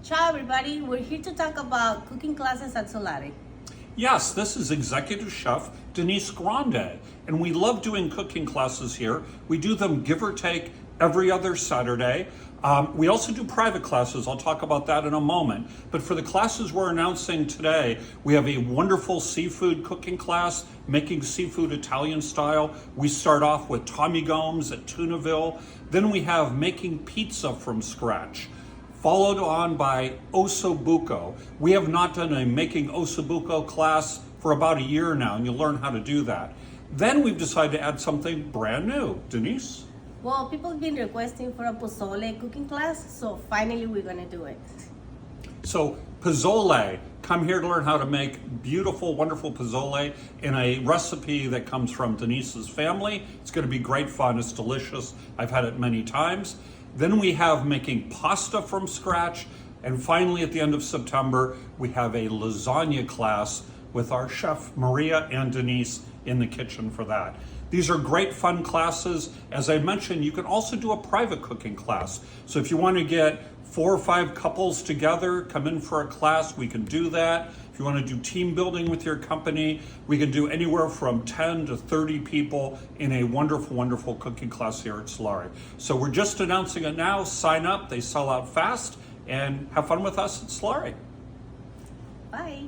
Ciao everybody, we're here to talk about cooking classes at Solare. Yes, this is Executive Chef Denice Grande, and we love doing cooking classes here. We do them give or take every other Saturday. We also do private classes. I'll talk about that in a moment. But for the classes we're announcing today, we have a wonderful seafood cooking class, making seafood Italian style. We start off with Tommy Gomes at Tunaville. Then we have making pizza from scratch, followed on by Osso buco. We have not done a making Osso buco class for about a year now, and you'll learn how to do that. Then we've decided to add something brand new. Denice? Well, people have been requesting for a pozole cooking class, so finally we're gonna do it. So pozole, come here to learn how to make beautiful, wonderful pozole in a recipe that comes from Denice's family. It's gonna be great fun, it's delicious. I've had it many times. Then we have making pasta from scratch. And finally, at the end of September, we have a lasagna class with our chef Maria and Denice in the kitchen for that. These are great fun classes. As I mentioned, you can also do a private cooking class. So if you want to get 4 or 5 couples together, come in for a class, we can do that. If you want to do team building with your company, we can do anywhere from 10 to 30 people in a wonderful, wonderful cooking class here at Solare. So we're just announcing it now. Sign up, they sell out fast, and have fun with us at Solare. Bye.